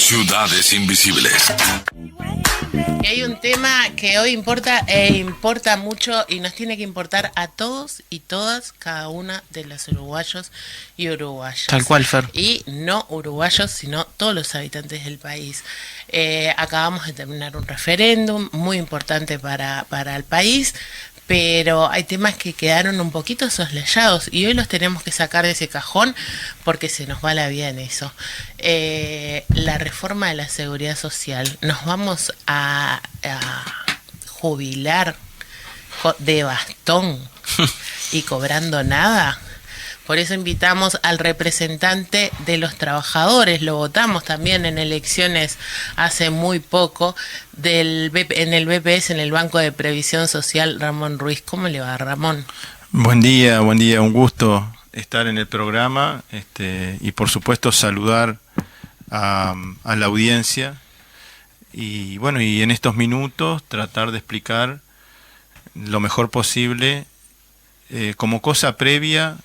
Ciudades Invisibles. Y hay un tema que hoy importa importa mucho y nos tiene que importar a todos y todas, cada una de los uruguayos y uruguayas. Tal cual, Fer. Y no uruguayos, sino todos los habitantes del país. Acabamos de terminar un referéndum muy importante para el país, pero hay temas que quedaron un poquito soslayados y hoy los tenemos que sacar de ese cajón porque se nos va la vida en eso. La reforma de la seguridad social, nos vamos a jubilar de bastón y cobrando nada. Por eso invitamos al representante de los trabajadores, lo votamos también en elecciones hace muy poco, en el BPS, en el Banco de Previsión Social, Ramón Ruiz. ¿Cómo le va, Ramón? Buen día, un gusto estar en el programa y por supuesto saludar a la audiencia y bueno, y en estos minutos tratar de explicar lo mejor posible como cosa previa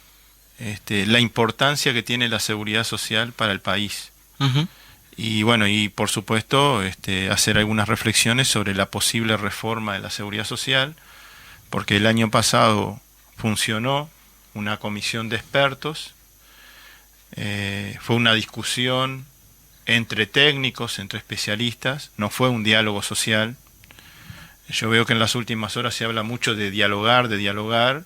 la importancia que tiene la seguridad social para el país. Uh-huh. Y bueno, y por supuesto hacer algunas reflexiones sobre la posible reforma de la seguridad social, porque el año pasado funcionó una comisión de expertos, fue una discusión entre técnicos, entre especialistas, no fue un diálogo social. Yo veo que en las últimas horas se habla mucho de dialogar,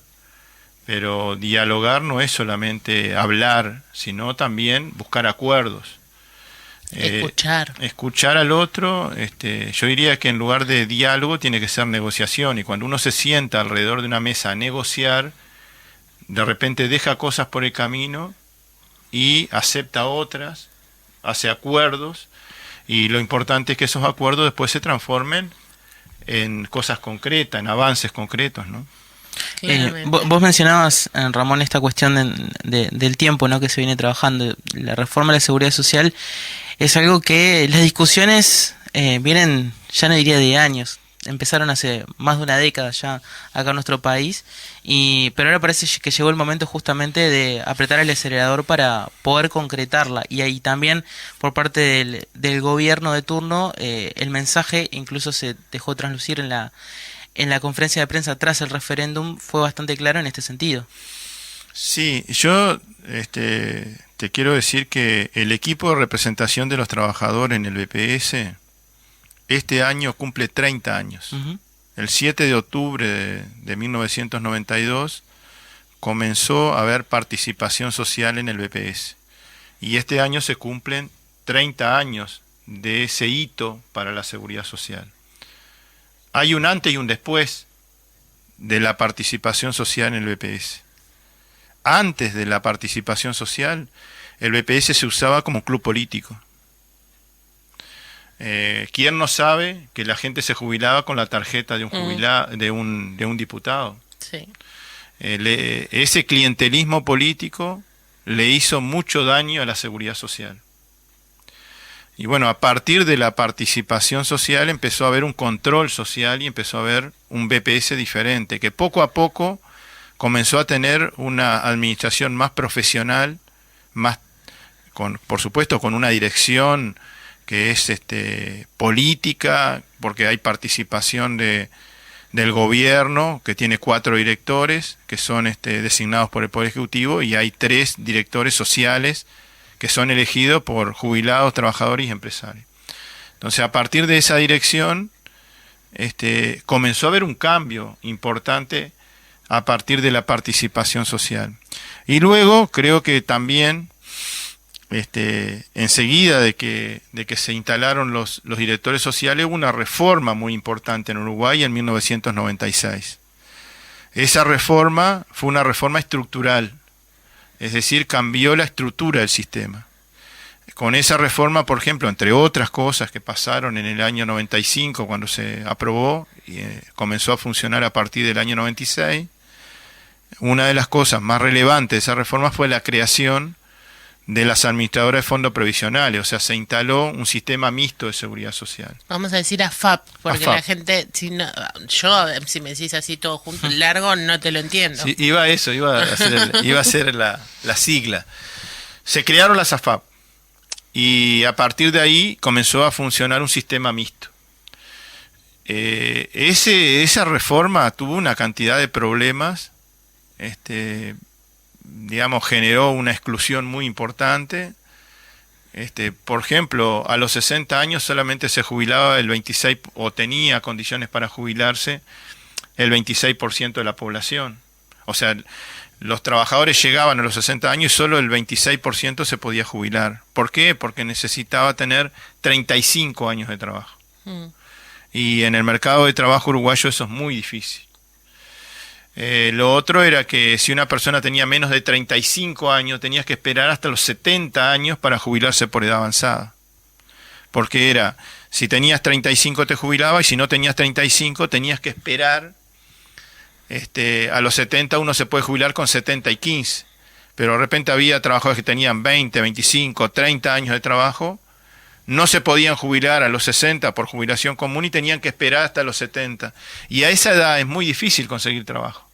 pero dialogar no es solamente hablar, sino también buscar acuerdos. Escuchar al otro, yo diría que en lugar de diálogo tiene que ser negociación, y cuando uno se sienta alrededor de una mesa a negociar, de repente deja cosas por el camino y acepta otras, hace acuerdos, y lo importante es que esos acuerdos después se transformen en cosas concretas, en avances concretos, ¿no? Vos mencionabas, Ramón, esta cuestión del tiempo, ¿no?, que se viene trabajando. La reforma de la seguridad social es algo que las discusiones vienen, ya no diría de años, empezaron hace más de una década ya acá en nuestro país, pero ahora parece que llegó el momento justamente de apretar el acelerador para poder concretarla, y ahí también por parte del gobierno de turno el mensaje incluso se dejó traslucir en la conferencia de prensa tras el referéndum, fue bastante claro en este sentido. Sí, yo te quiero decir que el equipo de representación de los trabajadores en el BPS este año cumple 30 años. Uh-huh. El 7 de octubre de 1992 comenzó a haber participación social en el BPS. Y este año se cumplen 30 años de ese hito para la seguridad social. Hay un antes y un después de la participación social en el BPS. Antes de la participación social, el BPS se usaba como club político. ¿Quién no sabe que la gente se jubilaba con la tarjeta de un jubilado, de un diputado? Sí. Ese clientelismo político le hizo mucho daño a la seguridad social. Y bueno, a partir de la participación social empezó a haber un control social y empezó a haber un BPS diferente, que poco a poco comenzó a tener una administración más profesional, por supuesto con una dirección que es política, porque hay participación del gobierno, que tiene 4 directores, que son designados por el Poder Ejecutivo, y hay 3 directores sociales, que son elegidos por jubilados, trabajadores y empresarios. Entonces, a partir de esa dirección, comenzó a haber un cambio importante a partir de la participación social. Y luego, creo que también, enseguida de que se instalaron los directores sociales, hubo una reforma muy importante en Uruguay en 1996. Esa reforma fue una reforma estructural, es decir, cambió la estructura del sistema. Con esa reforma, por ejemplo, entre otras cosas que pasaron en el año 95, cuando se aprobó y comenzó a funcionar a partir del año 96, una de las cosas más relevantes de esa reforma fue la creación de las administradoras de fondos previsionales, o sea, se instaló un sistema mixto de seguridad social. Vamos a decir AFAP, porque AFAP. La gente, si me decís así todo junto, largo, no te lo entiendo. Sí, iba a ser la sigla. Se crearon las AFAP, y a partir de ahí comenzó a funcionar un sistema mixto. Esa reforma tuvo una cantidad de problemas, digamos, generó una exclusión muy importante. Por ejemplo, a los 60 años solamente se jubilaba el 26, o tenía condiciones para jubilarse, el 26% de la población. O sea, los trabajadores llegaban a los 60 años y solo el 26% se podía jubilar. ¿Por qué? Porque necesitaba tener 35 años de trabajo. Y en el mercado de trabajo uruguayo eso es muy difícil. Lo otro era que si una persona tenía menos de 35 años, tenías que esperar hasta los 70 años para jubilarse por edad avanzada. Porque era, si tenías 35 te jubilabas, y si no tenías 35 tenías que esperar. A los 70 uno se puede jubilar con 70 y 15. Pero de repente había trabajadores que tenían 20, 25, 30 años de trabajo. No se podían jubilar a los 60 por jubilación común y tenían que esperar hasta los 70. Y a esa edad es muy difícil conseguir trabajo.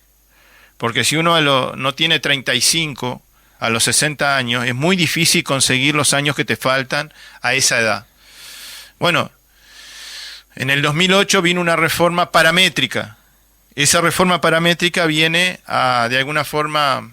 Porque si uno no tiene 35 a los 60 años, es muy difícil conseguir los años que te faltan a esa edad. Bueno, en el 2008 vino una reforma paramétrica. Esa reforma paramétrica viene de alguna forma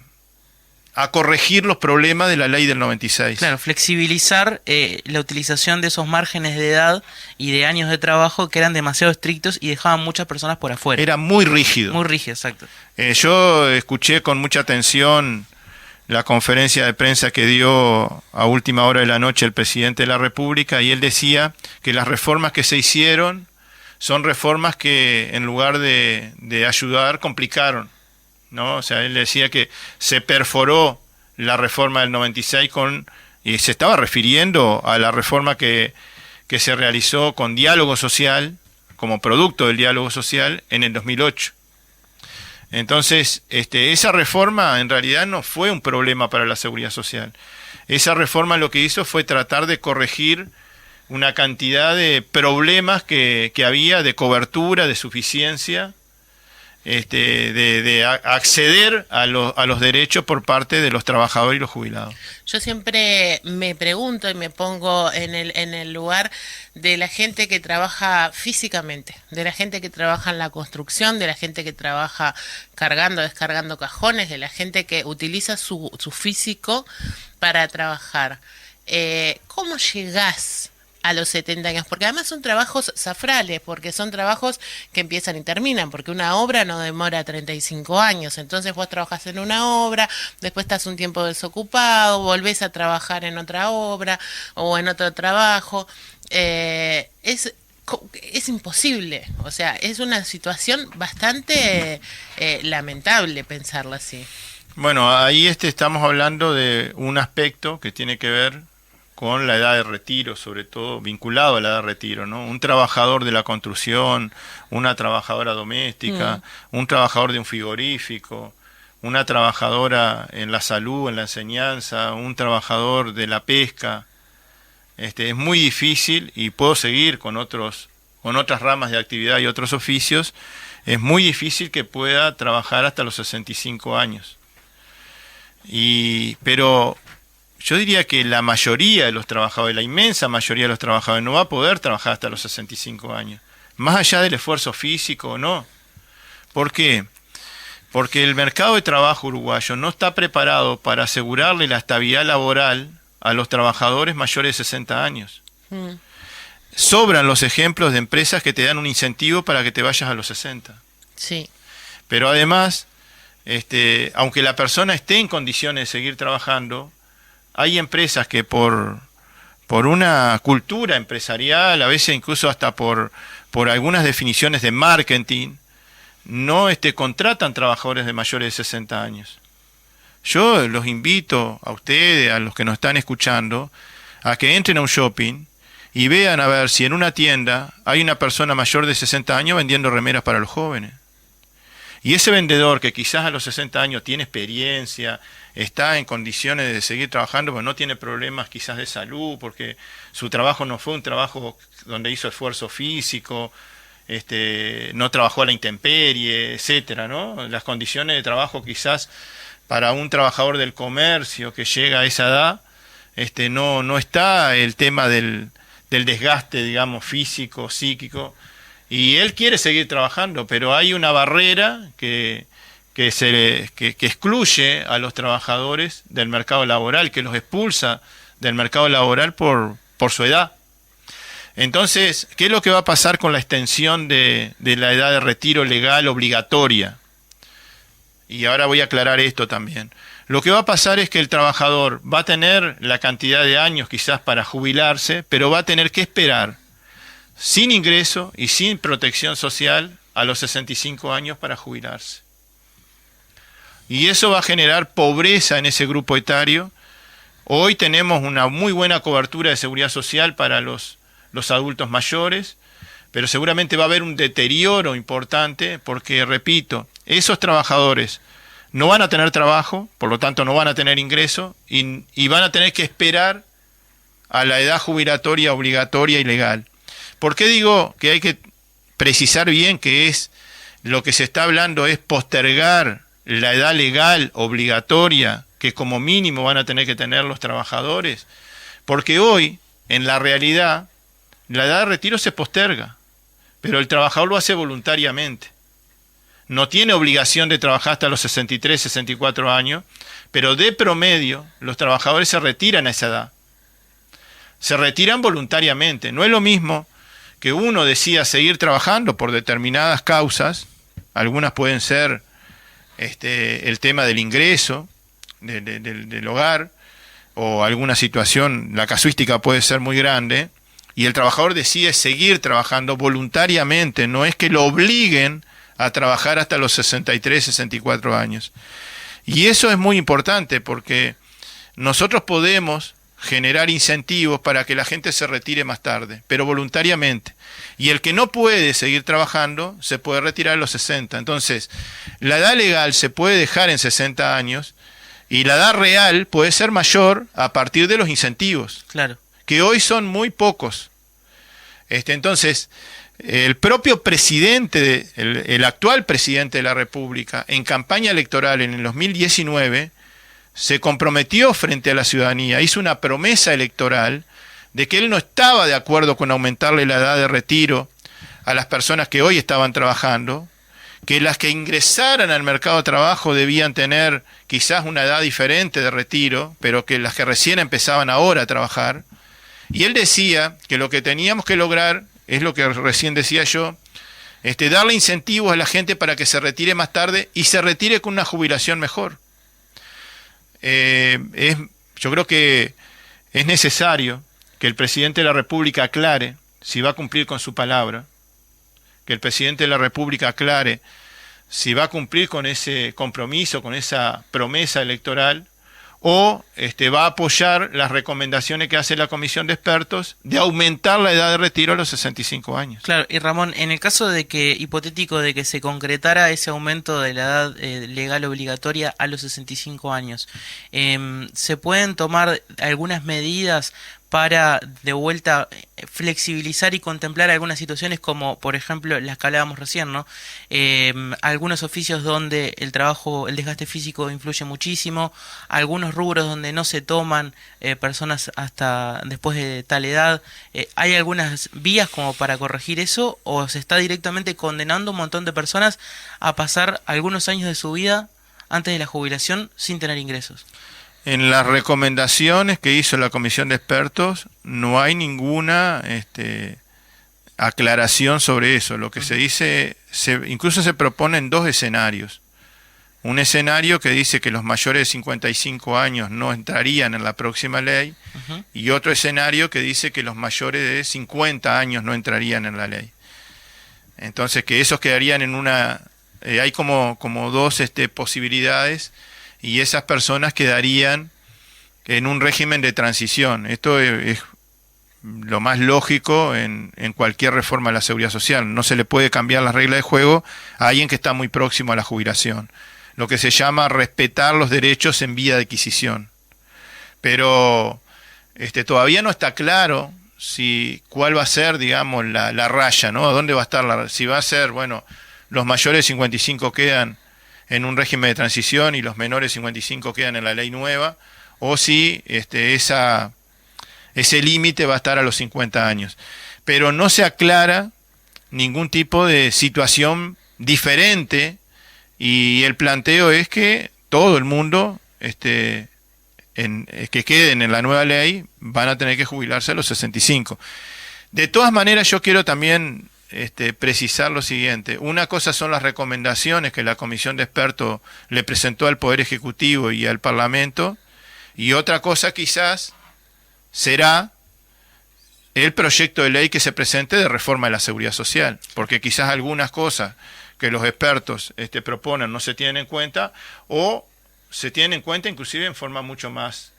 a corregir los problemas de la ley del 96. Claro, flexibilizar la utilización de esos márgenes de edad y de años de trabajo que eran demasiado estrictos y dejaban muchas personas por afuera. Era muy rígido. Muy rígido, exacto. Yo escuché con mucha atención la conferencia de prensa que dio a última hora de la noche el presidente de la República, y él decía que las reformas que se hicieron son reformas que en lugar de ayudar complicaron, ¿no? O sea, él decía que se perforó la reforma del 96 y se estaba refiriendo a la reforma que se realizó con diálogo social, como producto del diálogo social, en el 2008. Entonces, esa reforma en realidad no fue un problema para la seguridad social. Esa reforma lo que hizo fue tratar de corregir una cantidad de problemas que había de cobertura, de suficiencia, de acceder a los derechos por parte de los trabajadores y los jubilados. Yo siempre me pregunto y me pongo en el lugar de la gente que trabaja físicamente, de la gente que trabaja en la construcción, de la gente que trabaja cargando, descargando cajones, de la gente que utiliza su físico para trabajar. ¿Cómo llegás a los 70 años? Porque además son trabajos zafrales, porque son trabajos que empiezan y terminan, porque una obra no demora 35 años, entonces vos trabajás en una obra, después estás un tiempo desocupado, volvés a trabajar en otra obra o en otro trabajo. Es imposible, o sea, es una situación bastante lamentable pensarlo así. Bueno, ahí estamos hablando de un aspecto que tiene que ver con la edad de retiro, sobre todo vinculado a la edad de retiro, ¿no? Un trabajador de la construcción, una trabajadora doméstica, un trabajador de un frigorífico, una trabajadora en la salud, en la enseñanza, un trabajador de la pesca. Es muy difícil, y puedo seguir con otras ramas de actividad y otros oficios, es muy difícil que pueda trabajar hasta los 65 años. Pero yo diría que la mayoría de los trabajadores, la inmensa mayoría de los trabajadores, no va a poder trabajar hasta los 65 años, más allá del esfuerzo físico o no. ¿Por qué? Porque el mercado de trabajo uruguayo no está preparado para asegurarle la estabilidad laboral a los trabajadores mayores de 60 años. Sobran los ejemplos de empresas que te dan un incentivo para que te vayas a los 60. Sí. Pero además, aunque la persona esté en condiciones de seguir trabajando, hay empresas que por una cultura empresarial, a veces incluso hasta por algunas definiciones de marketing, no contratan trabajadores de mayores de 60 años. Yo los invito a ustedes, a los que nos están escuchando, a que entren a un shopping y vean a ver si en una tienda hay una persona mayor de 60 años vendiendo remeras para los jóvenes. Y ese vendedor que quizás a los 60 años tiene experiencia, está en condiciones de seguir trabajando, pero no tiene problemas quizás de salud, porque su trabajo no fue un trabajo donde hizo esfuerzo físico, no trabajó a la intemperie, etcétera, ¿no? Las condiciones de trabajo quizás para un trabajador del comercio que llega a esa edad no está el tema del desgaste, digamos, físico, psíquico, y él quiere seguir trabajando, pero hay una barrera que excluye a los trabajadores del mercado laboral, que los expulsa del mercado laboral por su edad. Entonces, ¿qué es lo que va a pasar con la extensión de la edad de retiro legal obligatoria? Y ahora voy a aclarar esto también. Lo que va a pasar es que el trabajador va a tener la cantidad de años quizás para jubilarse, pero va a tener que esperar sin ingreso y sin protección social a los 65 años para jubilarse. Y eso va a generar pobreza en ese grupo etario. Hoy tenemos una muy buena cobertura de seguridad social para los adultos mayores, pero seguramente va a haber un deterioro importante porque, repito, esos trabajadores no van a tener trabajo, por lo tanto no van a tener ingreso y van a tener que esperar a la edad jubilatoria obligatoria y legal. ¿Por qué digo que hay que precisar bien que es lo que se está hablando es postergar la edad legal obligatoria que como mínimo van a tener que tener los trabajadores? Porque hoy, en la realidad, la edad de retiro se posterga, pero el trabajador lo hace voluntariamente. No tiene obligación de trabajar hasta los 63, 64 años, pero de promedio los trabajadores se retiran a esa edad. Se retiran voluntariamente. No es lo mismo que uno decida seguir trabajando por determinadas causas, algunas pueden ser el tema del ingreso del hogar, o alguna situación, la casuística puede ser muy grande, y el trabajador decide seguir trabajando voluntariamente, no es que lo obliguen a trabajar hasta los 63, 64 años. Y eso es muy importante porque nosotros podemos generar incentivos para que la gente se retire más tarde, pero voluntariamente. Y el que no puede seguir trabajando se puede retirar a los 60. Entonces, la edad legal se puede dejar en 60 años y la edad real puede ser mayor a partir de los incentivos. Claro. Que hoy son muy pocos. Entonces, el propio presidente, el actual presidente de la República, en campaña electoral en el 2019, se comprometió frente a la ciudadanía, hizo una promesa electoral de que él no estaba de acuerdo con aumentarle la edad de retiro a las personas que hoy estaban trabajando, que las que ingresaran al mercado de trabajo debían tener quizás una edad diferente de retiro, pero que las que recién empezaban ahora a trabajar. Y él decía que lo que teníamos que lograr, es lo que recién decía yo, darle incentivos a la gente para que se retire más tarde y se retire con una jubilación mejor. Yo creo que es necesario que el presidente de la República aclare si va a cumplir con su palabra, que el presidente de la República aclare si va a cumplir con ese compromiso, con esa promesa electoral, o va a apoyar las recomendaciones que hace la comisión de expertos de aumentar la edad de retiro a los 65 años. Claro, y Ramón, en el caso de que, hipotético, de que se concretara ese aumento de la edad legal obligatoria a los 65 años, ¿se pueden tomar algunas medidas para de vuelta flexibilizar y contemplar algunas situaciones como, por ejemplo, las que hablábamos recién, ¿no? Algunos oficios donde el trabajo, el desgaste físico influye muchísimo, algunos rubros donde no se toman personas hasta después de tal edad. ¿Hay algunas vías como para corregir eso o se está directamente condenando a un montón de personas a pasar algunos años de su vida antes de la jubilación sin tener ingresos? En las recomendaciones que hizo la comisión de expertos no hay ninguna aclaración sobre eso. Lo que se dice, incluso se proponen dos escenarios. Un escenario que dice que los mayores de 55 años no entrarían en la próxima ley, y otro escenario que dice que los mayores de 50 años no entrarían en la ley. Entonces, que esos quedarían en una... hay como dos posibilidades, y esas personas quedarían en un régimen de transición. Esto es lo más lógico en cualquier reforma de la seguridad social. No se le puede cambiar las reglas de juego a alguien que está muy próximo a la jubilación. Lo que se llama respetar los derechos en vía de adquisición. Pero todavía no está claro cuál va a ser, digamos, la raya, ¿no? ¿A dónde va a estar si va a ser, bueno, los mayores de 55 quedan en un régimen de transición y los menores de 55 quedan en la ley nueva, o si ese límite va a estar a los 50 años. Pero no se aclara ningún tipo de situación diferente, y el planteo es que todo el mundo que queden en la nueva ley van a tener que jubilarse a los 65. De todas maneras, yo quiero también precisar lo siguiente. Una cosa son las recomendaciones que la comisión de expertos le presentó al Poder Ejecutivo y al Parlamento, y otra cosa quizás será el proyecto de ley que se presente de reforma de la seguridad social, porque quizás algunas cosas que los expertos proponen no se tienen en cuenta, o se tienen en cuenta inclusive en forma mucho más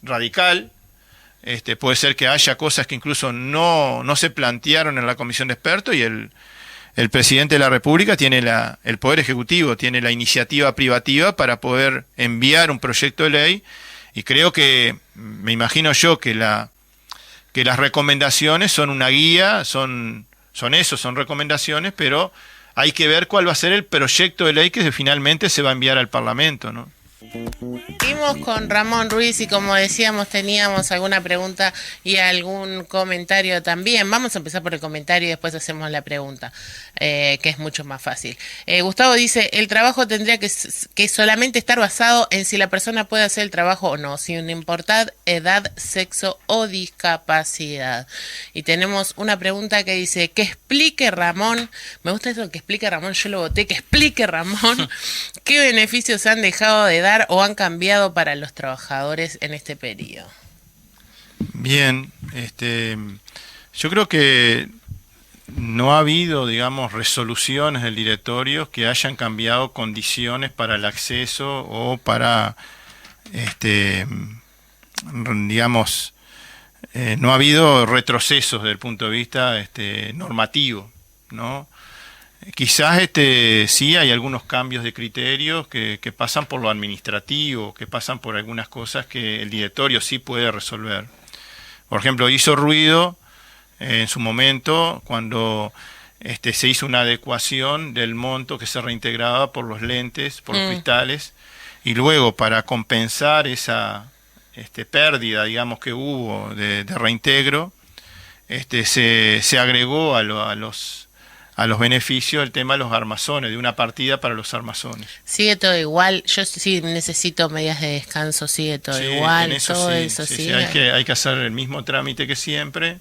radical. Puede ser que haya cosas que incluso no se plantearon en la comisión de expertos, y el presidente de la República tiene el Poder Ejecutivo tiene la iniciativa privativa para poder enviar un proyecto de ley, y creo que, me imagino yo, que las recomendaciones son una guía, son recomendaciones, pero hay que ver cuál va a ser el proyecto de ley que finalmente se va a enviar al Parlamento, ¿no? Seguimos con Ramón Ruiz, y como decíamos, teníamos alguna pregunta y algún comentario también. Vamos a empezar por el comentario y después hacemos la pregunta, que es mucho más fácil. Gustavo dice: el trabajo tendría que solamente estar basado en si la persona puede hacer el trabajo o no, sin importar edad, sexo o discapacidad. Y tenemos una pregunta que dice: que explique Ramón, me gusta eso, que explique Ramón, yo lo voté, que explique Ramón qué beneficios han dejado de dar o han cambiado para los trabajadores en este periodo. Bien, yo creo que no ha habido, digamos, resoluciones del directorio que hayan cambiado condiciones para el acceso o para, digamos, no ha habido retrocesos desde el punto de vista normativo, ¿no? Quizás sí hay algunos cambios de criterios que pasan por lo administrativo, que pasan por algunas cosas que el directorio sí puede resolver. Por ejemplo, hizo ruido en su momento cuando se hizo una adecuación del monto que se reintegraba por los lentes, por los cristales, y luego para compensar esa pérdida, digamos, que hubo de reintegro, se agregó a los beneficios el tema de los armazones, de una partida para los armazones. Sigue todo igual, yo sí necesito medidas de descanso, sigue todo igual, todo eso sí. Hay que hacer el mismo trámite que siempre.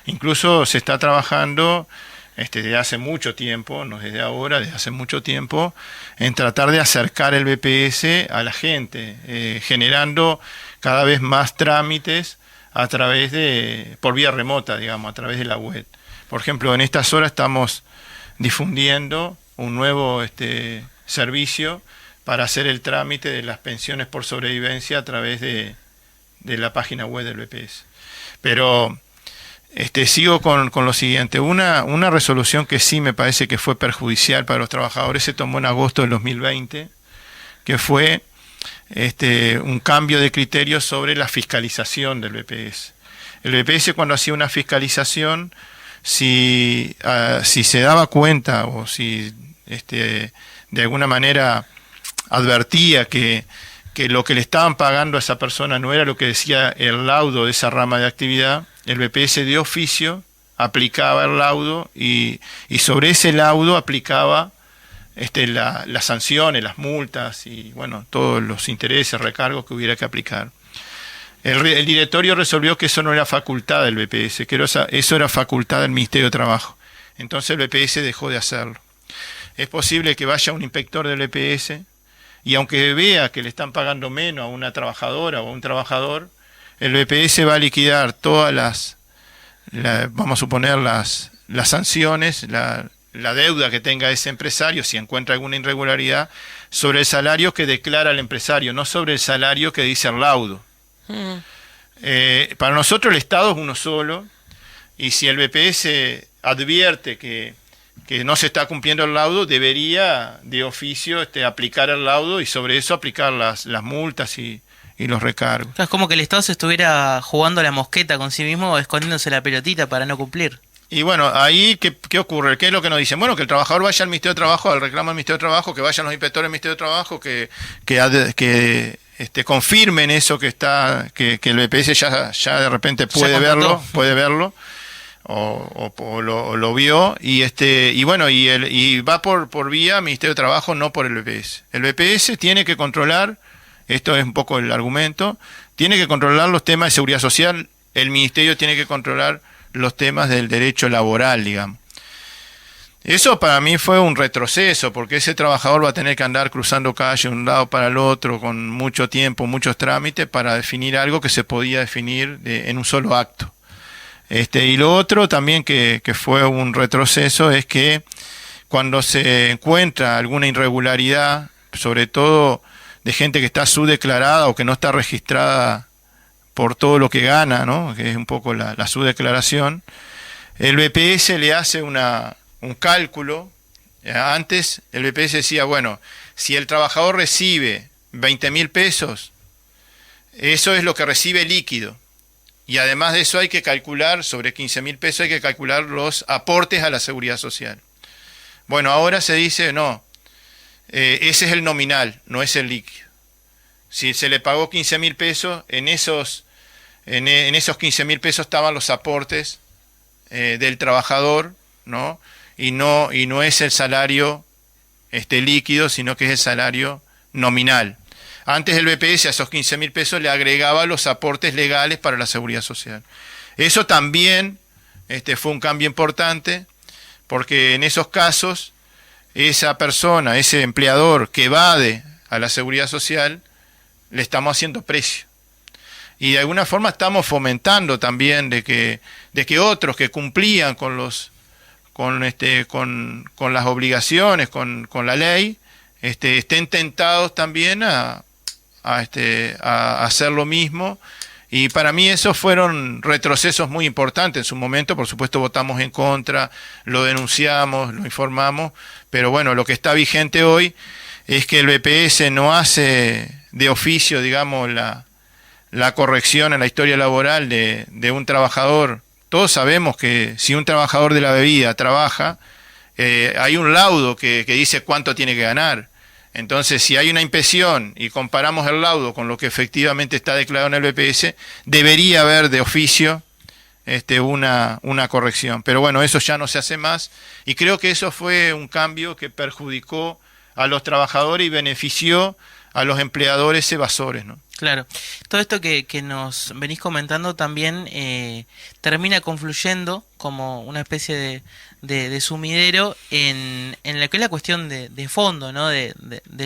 Incluso se está trabajando desde hace mucho tiempo, no desde ahora, desde hace mucho tiempo, en tratar de acercar el BPS a la gente, generando cada vez más trámites a través por vía remota, digamos, a través de la web. Por ejemplo, en estas horas estamos difundiendo un nuevo servicio para hacer el trámite de las pensiones por sobrevivencia a través de la página web del BPS. Pero sigo con lo siguiente. Una resolución que sí me parece que fue perjudicial para los trabajadores se tomó en agosto del 2020, que fue un cambio de criterio sobre la fiscalización del BPS. El BPS, cuando hacía una fiscalización, si se daba cuenta o si de alguna manera advertía que lo que le estaban pagando a esa persona no era lo que decía el laudo de esa rama de actividad, el BPS de oficio aplicaba el laudo y sobre ese laudo aplicaba las sanciones, las multas y bueno, todos los intereses, recargos que hubiera que aplicar. El directorio resolvió que eso no era facultad del BPS, que eso era facultad del Ministerio de Trabajo. Entonces el BPS dejó de hacerlo. Es posible que vaya un inspector del BPS y aunque vea que le están pagando menos a una trabajadora o a un trabajador, el BPS va a liquidar todas vamos a suponer las sanciones, la deuda que tenga ese empresario, si encuentra alguna irregularidad, sobre el salario que declara el empresario, no sobre el salario que dice el laudo. Para nosotros el Estado es uno solo, y si el BPS advierte que no se está cumpliendo el laudo, debería de oficio aplicar el laudo y sobre eso aplicar las multas y los recargos. Es como que el Estado se estuviera jugando la mosqueta con sí mismo, escondiéndose la pelotita para no cumplir. Y bueno, ahí, ¿qué ocurre? ¿Qué es lo que nos dicen? Bueno, que el trabajador vaya al Ministerio de Trabajo, al reclamo del Ministerio de Trabajo, que vayan los inspectores del Ministerio de Trabajo, que confirmen eso que el BPS ya de repente puede verlo o lo vio y bueno y va por vía Ministerio de Trabajo, no por el BPS. El BPS tiene que controlar, esto es un poco el argumento, tiene que controlar los temas de seguridad social, el Ministerio tiene que controlar los temas del derecho laboral, digamos. Eso para mí fue un retroceso, porque ese trabajador va a tener que andar cruzando calle de un lado para el otro con mucho tiempo, muchos trámites para definir algo que se podía definir en un solo acto. Y lo otro también que fue un retroceso es que cuando se encuentra alguna irregularidad, sobre todo de gente que está subdeclarada o que no está registrada por todo lo que gana, ¿no?, que es un poco la subdeclaración, el BPS le hace un cálculo. Antes el BPS decía, bueno, si el trabajador recibe 20.000 pesos, eso es lo que recibe líquido. Y además de eso hay que calcular, sobre 15.000 pesos hay que calcular los aportes a la seguridad social. Bueno, ahora se dice, no, ese es el nominal, no es el líquido. Si se le pagó 15.000 pesos, en esos 15.000 pesos estaban los aportes del trabajador, ¿no? Y no es el salario líquido, sino que es el salario nominal. Antes el BPS a esos 15.000 pesos le agregaba los aportes legales para la seguridad social. Eso también fue un cambio importante, porque en esos casos esa persona, ese empleador que evade a la seguridad social, le estamos haciendo precio. Y de alguna forma estamos fomentando también de que otros que cumplían con las obligaciones, con la ley, estén tentados también a hacer lo mismo. Y para mí esos fueron retrocesos muy importantes. En su momento, por supuesto, votamos en contra, lo denunciamos, lo informamos, pero bueno, lo que está vigente hoy es que el BPS no hace de oficio, digamos, la corrección en la historia laboral de un trabajador. Todos sabemos que si un trabajador de la bebida trabaja, hay un laudo que dice cuánto tiene que ganar. Entonces, si hay una inspección y comparamos el laudo con lo que efectivamente está declarado en el BPS, debería haber de oficio una corrección. Pero bueno, eso ya no se hace más y creo que eso fue un cambio que perjudicó a los trabajadores y benefició a los empleadores evasores, ¿no? Claro, todo esto que nos venís comentando también termina confluyendo como una especie de sumidero en lo que es la cuestión de fondo, ¿no?, de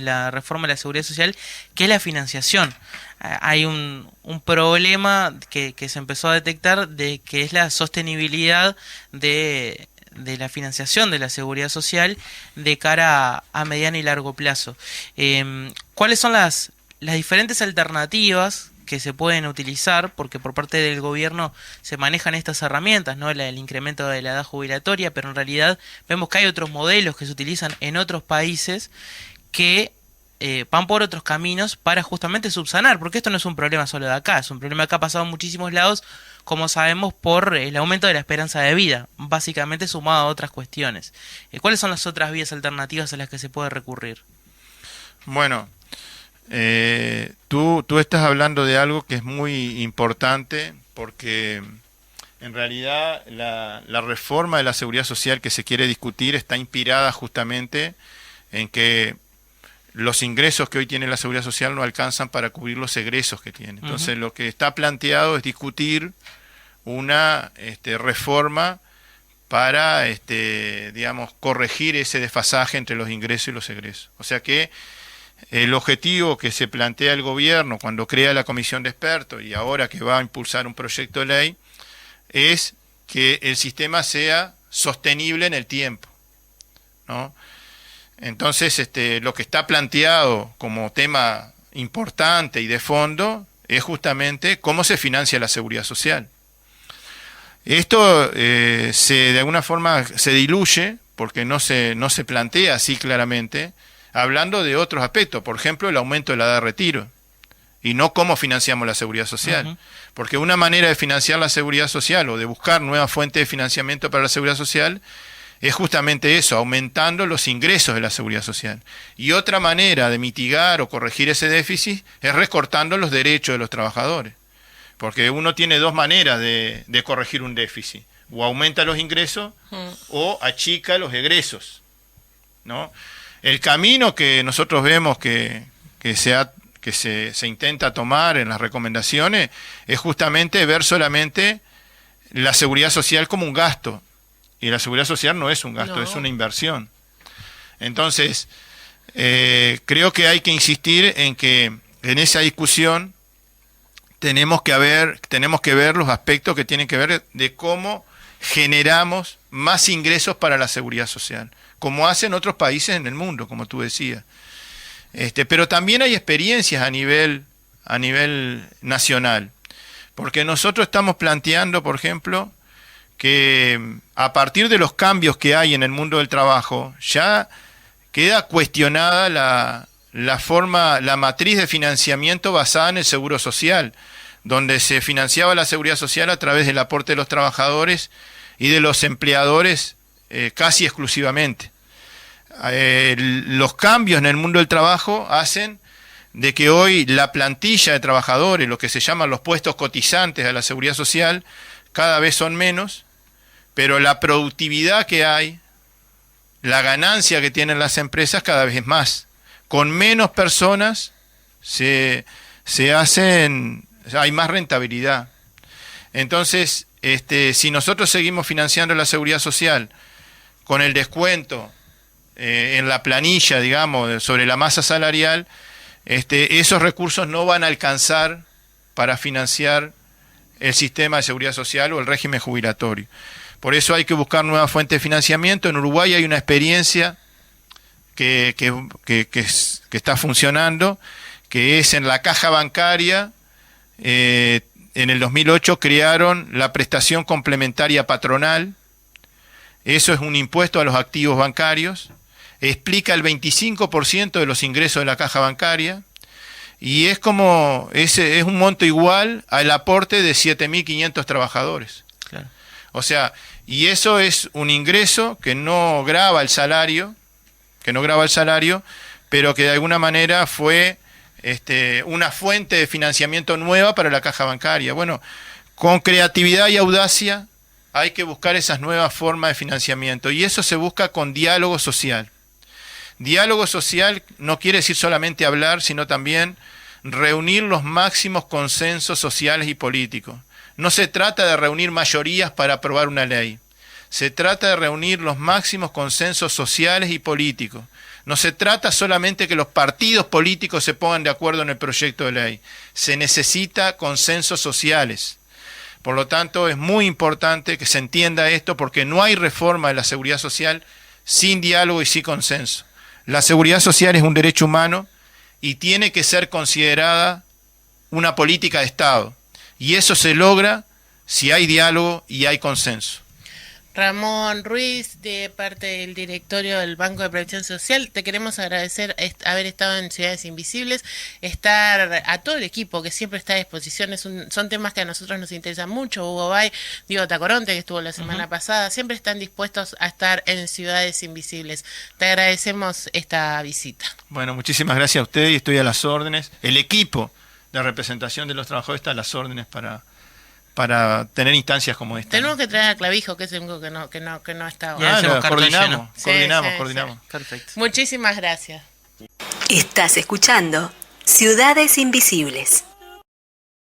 la reforma de la seguridad social, que es la financiación. Hay un problema que se empezó a detectar, de que es la sostenibilidad de la financiación de la seguridad social de cara a mediano y largo plazo. ¿Cuáles son las diferentes alternativas que se pueden utilizar? Porque por parte del gobierno se manejan estas herramientas, ¿no?, el incremento de la edad jubilatoria, pero en realidad vemos que hay otros modelos que se utilizan en otros países que van por otros caminos para justamente subsanar, porque esto no es un problema solo de acá, es un problema que ha pasado en muchísimos lados, como sabemos, por el aumento de la esperanza de vida, básicamente sumado a otras cuestiones. ¿Cuáles son las otras vías alternativas a las que se puede recurrir? Bueno, tú estás hablando de algo que es muy importante, porque en realidad la reforma de la seguridad social que se quiere discutir está inspirada justamente en que los ingresos que hoy tiene la seguridad social no alcanzan para cubrir los egresos que tiene. Entonces, lo que está planteado es discutir una reforma para, digamos, corregir ese desfasaje entre los ingresos y los egresos. O sea que el objetivo que se plantea el gobierno cuando crea la comisión de expertos y ahora que va a impulsar un proyecto de ley es que el sistema sea sostenible en el tiempo, ¿no? Entonces, lo que está planteado como tema importante y de fondo es justamente cómo se financia la seguridad social. Esto de alguna forma se diluye porque no se plantea así claramente, hablando de otros aspectos, por ejemplo, el aumento de la edad de retiro, y no cómo financiamos la seguridad social. Porque una manera de financiar la seguridad social o de buscar nuevas fuentes de financiamiento para la seguridad social es justamente eso, aumentando los ingresos de la seguridad social. Y otra manera de mitigar o corregir ese déficit es recortando los derechos de los trabajadores. Porque uno tiene dos maneras de corregir un déficit. O aumenta los ingresos o achica los egresos, ¿no? El camino que nosotros vemos que se intenta tomar en las recomendaciones es justamente ver solamente la seguridad social como un gasto. Y la seguridad social no es un gasto, no, es una inversión. Entonces, creo que hay que insistir en que en esa discusión tenemos que ver los aspectos que tienen que ver de cómo generamos más ingresos para la seguridad social, como hacen otros países en el mundo, como tú decías. Pero también hay experiencias a nivel nacional, porque nosotros estamos planteando, por ejemplo, que a partir de los cambios que hay en el mundo del trabajo, ya queda cuestionada la matriz de financiamiento basada en el seguro social, donde se financiaba la seguridad social a través del aporte de los trabajadores y de los empleadores casi exclusivamente. Los cambios en el mundo del trabajo hacen de que hoy la plantilla de trabajadores, lo que se llaman los puestos cotizantes a la seguridad social, cada vez son menos, pero la productividad que hay, la ganancia que tienen las empresas cada vez es más. Con menos personas hay más rentabilidad. Entonces, si nosotros seguimos financiando la seguridad social con el descuento en la planilla, digamos, sobre la masa salarial, esos recursos no van a alcanzar para financiar el sistema de seguridad social o el régimen jubilatorio. Por eso hay que buscar nuevas fuentes de financiamiento. En Uruguay hay una experiencia que está funcionando, que es en la caja bancaria. En el 2008 crearon la prestación complementaria patronal. Eso es un impuesto a los activos bancarios. Explica el 25% de los ingresos de la caja bancaria. Y es un monto igual al aporte de 7.500 trabajadores. Claro. O sea, y eso es un ingreso que no grava el salario, pero que de alguna manera fue una fuente de financiamiento nueva para la caja bancaria. Bueno, con creatividad y audacia hay que buscar esas nuevas formas de financiamiento, y eso se busca con diálogo social. Diálogo social no quiere decir solamente hablar, sino también reunir los máximos consensos sociales y políticos. No se trata de reunir mayorías para aprobar una ley. Se trata de reunir los máximos consensos sociales y políticos. No se trata solamente que los partidos políticos se pongan de acuerdo en el proyecto de ley. Se necesita consensos sociales. Por lo tanto, es muy importante que se entienda esto, porque no hay reforma de la seguridad social sin diálogo y sin consenso. La seguridad social es un derecho humano y tiene que ser considerada una política de Estado. Y eso se logra si hay diálogo y hay consenso. Ramón Ruiz, de parte del directorio del Banco de Previsión Social, te queremos agradecer haber estado en Ciudades Invisibles, estar a todo el equipo que siempre está a disposición. Son temas que a nosotros nos interesan mucho. Hugo Bay, Diego Tacoronte, que estuvo la semana pasada, siempre están dispuestos a estar en Ciudades Invisibles. Te agradecemos esta visita. Bueno, muchísimas gracias a ustedes y estoy a las órdenes. El equipo de representación de los trabajadores está a las órdenes para tener instancias como esta. Tenemos que traer a Clavijo, que es el único que no está ahora. Coordinamos. Perfecto. Muchísimas gracias. Estás escuchando Ciudades Invisibles.